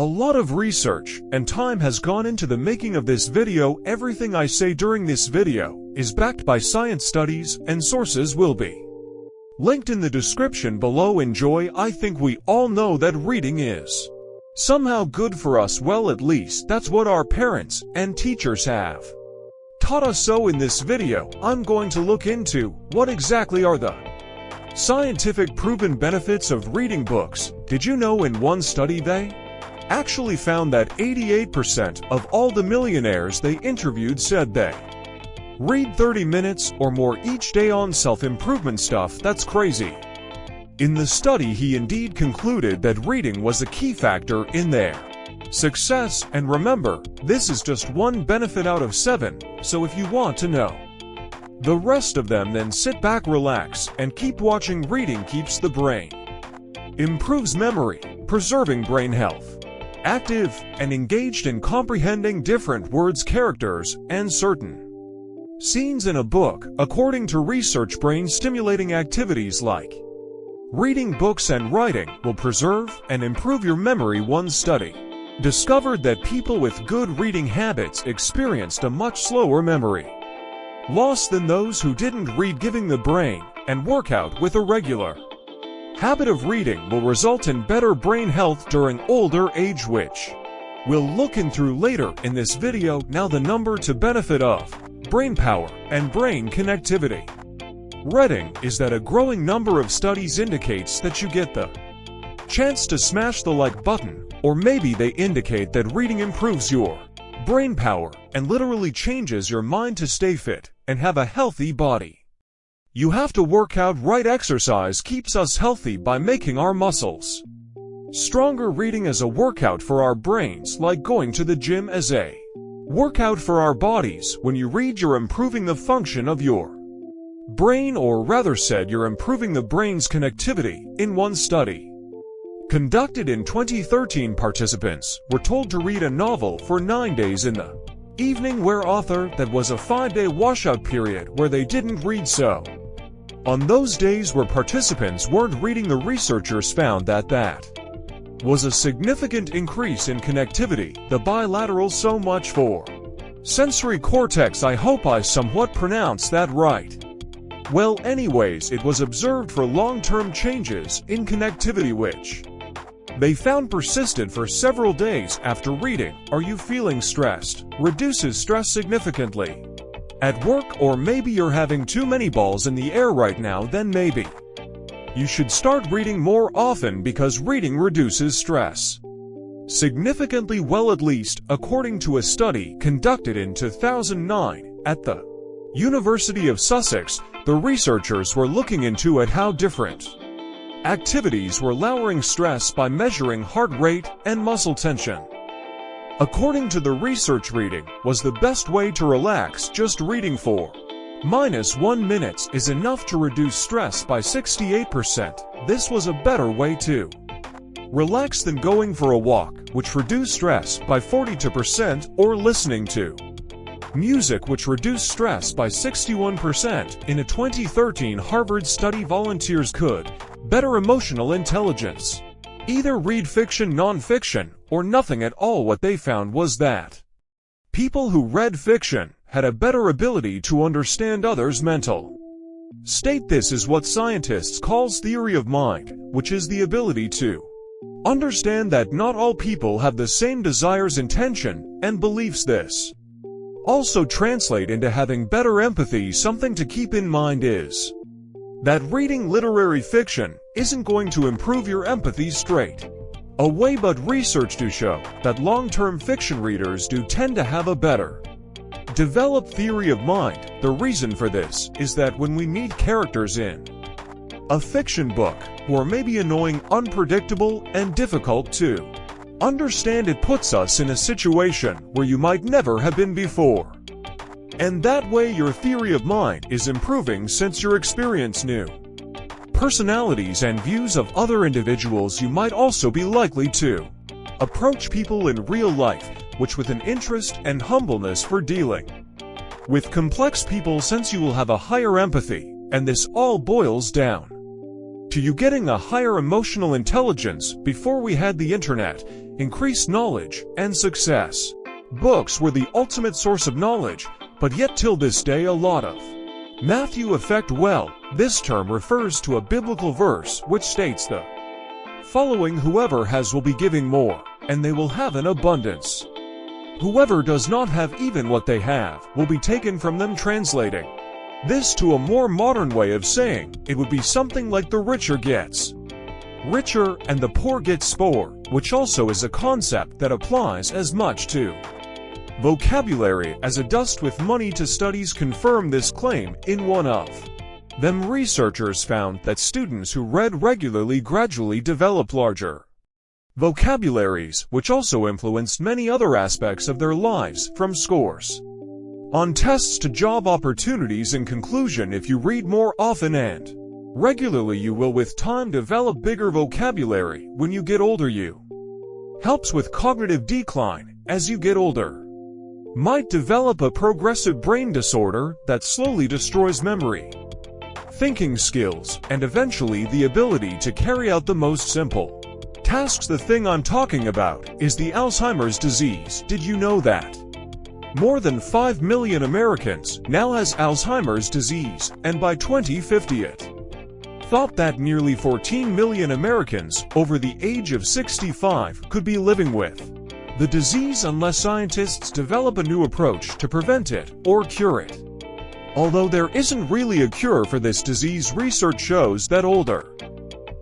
A lot of research and time has gone into the making of this video. Everything I say during this video is backed by science studies, and sources will be linked in the description below. Enjoy. I think we all know that reading is somehow good for us. Well, at least that's what our parents and teachers have taught us. So in this video, I'm going to look into what exactly are the scientific proven benefits of reading books. Did you know in one study they actually found that 88% of all the millionaires they interviewed said they read 30 minutes or more each day on self-improvement stuff? That's crazy. In the study, he indeed concluded that reading was a key factor in their success. And remember, this is just one benefit out of 7, so if you want to know the rest of them, then sit back, relax, and keep watching. Reading keeps the brain, improves memory, preserving brain health, active and engaged in comprehending different words, characters, and certain scenes in a book. According to research, brain-stimulating activities like reading books and writing will preserve and improve your memory. One study discovered that people with good reading habits experienced a much slower memory loss than those who didn't read, giving the brain and workout with a regular habit of reading will result in better brain health during older age, which we'll look into later in this video. Now, the number to benefit of brain power and brain connectivity reading is that a growing number of studies indicates that you get the chance to smash the like button, or maybe they indicate that reading improves your brain power and literally changes your mind to stay fit and have a healthy body. You have to work out right. Exercise keeps us healthy by making our muscles stronger. Reading as a workout for our brains, like going to the gym as a workout for our bodies. When you read, you're improving the function of your brain, or rather said, you're improving the brain's connectivity. In one study conducted in 2013, participants were told to read a novel for 9 days in the evening, where author that was a 5-day washout period where they didn't read. So on those days where participants weren't reading, the researchers found that was a significant increase in connectivity, the bilateral. So much for sensory cortex. I hope I somewhat pronounced that right. Well, anyways, it was observed for long-term changes in connectivity, which they found persisted for several days after reading. Are you feeling stressed? Reduces stress significantly at work, or maybe you're having too many balls in the air right now? Then maybe you should start reading more often, because reading reduces stress significantly. Well, at least according to a study conducted in 2009 at the University of Sussex, the researchers were looking into at how different activities were lowering stress by measuring heart rate and muscle tension. According to the research, reading was the best way to relax. Just reading for -1 minute is enough to reduce stress by 68%. This was a better way to relax than going for a walk, which reduced stress by 42%, or listening to music, which reduced stress by 61%. In a 2013 Harvard study, volunteers could better emotional intelligence either read fiction, non-fiction, or nothing at all. What they found was that people who read fiction had a better ability to understand others' mental state. This is what scientists calls theory of mind, which is the ability to understand that not all people have the same desires, intention, and beliefs. This also translate into having better empathy. Something to keep in mind is that reading literary fiction isn't going to improve your empathy straight away, but research do show that long-term fiction readers do tend to have a better developed theory of mind. The reason for this is that when we meet characters in a fiction book who are maybe annoying, unpredictable, and difficult to understand, it puts us in a situation where you might never have been before. And that way your theory of mind is improving, since you experience new personalities and views of other individuals. You might also be likely to approach people in real life which with an interest and humbleness for dealing with complex people, since you will have a higher empathy, and this all boils down to you getting a higher emotional intelligence. Before we had the internet, increased knowledge, and success. Books were the ultimate source of knowledge, but yet till this day a lot of Matthew effect. Well, this term refers to a biblical verse which states the following: whoever has will be giving more, and they will have an abundance. Whoever does not have even what they have will be taken from them. Translating this to a more modern way of saying it would be something like the richer gets richer and the poor gets poorer, which also is a concept that applies as much to vocabulary as a dust with money. To studies confirm this claim. In one of them, researchers found that students who read regularly gradually developed larger vocabularies, which also influenced many other aspects of their lives, from scores on tests to job opportunities. In conclusion, if you read more often and regularly, you will with time develop bigger vocabulary. When you get older, you helps with cognitive decline. As you get older, might develop a progressive brain disorder that slowly destroys memory, thinking skills, and eventually the ability to carry out the most simple tasks. The thing I'm talking about is the Alzheimer's disease. Did you know that more than 5 million Americans now has Alzheimer's disease, and by 2050 it thought that nearly 14 million Americans over the age of 65 could be living with the disease unless scientists develop a new approach to prevent it or cure it. Although there isn't really a cure for this disease, research shows that older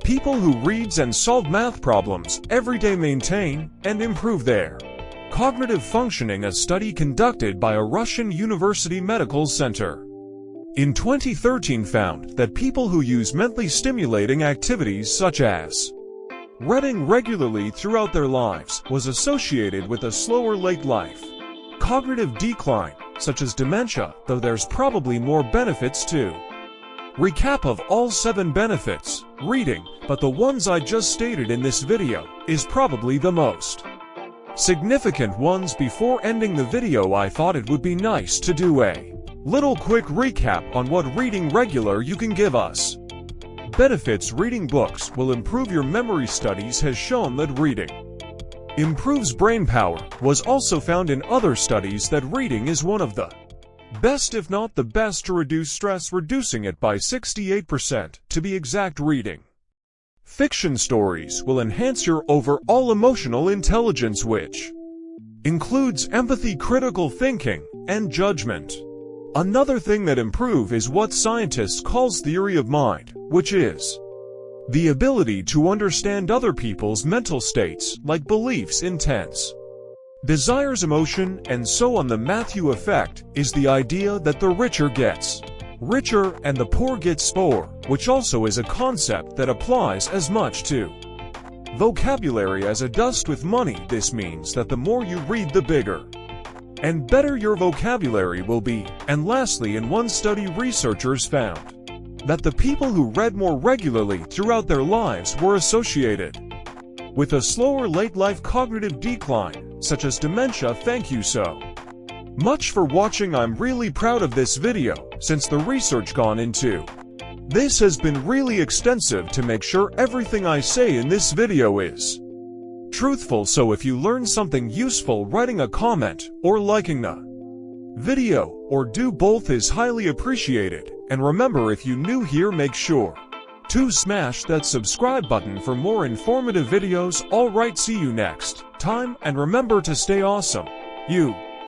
people who read and solve math problems every day maintain and improve their cognitive functioning. A study conducted by a Russian university medical center in 2013 found that people who use mentally stimulating activities such as reading regularly throughout their lives was associated with a slower late life cognitive decline, such as dementia, though there's probably more benefits too. Recap of all 7 benefits: reading, but the ones I just stated in this video, is probably the most significant ones. Before ending the video, I thought it would be nice to do a little quick recap on what reading regular you can give us. Benefits: reading books will improve your memory. Studies has shown that reading improves brain power. Was also found in other studies that reading is one of the best, if not the best, to reduce stress, reducing it by 68% to be exact. Reading fiction stories will enhance your overall emotional intelligence, which includes empathy, critical thinking, and judgment. Another thing that improve is what scientists calls theory of mind, which is the ability to understand other people's mental states, like beliefs, intents, desires, emotion, and so on. The Matthew effect is the idea that the richer gets richer and the poor gets poorer, which also is a concept that applies as much to vocabulary as a dust with money. This means that the more you read, the bigger and better your vocabulary will be. And lastly, in one study, researchers found that the people who read more regularly throughout their lives were associated with a slower late life cognitive decline, such as dementia. Thank you so much for watching. I'm really proud of this video, since the research gone into this has been really extensive to make sure everything I say in this video is truthful. So if you learn something useful, writing a comment or liking the video, or do both, is highly appreciated. And remember, if you new here, make sure to smash that subscribe button for more informative videos. Alright, see you next time, and remember to stay awesome. You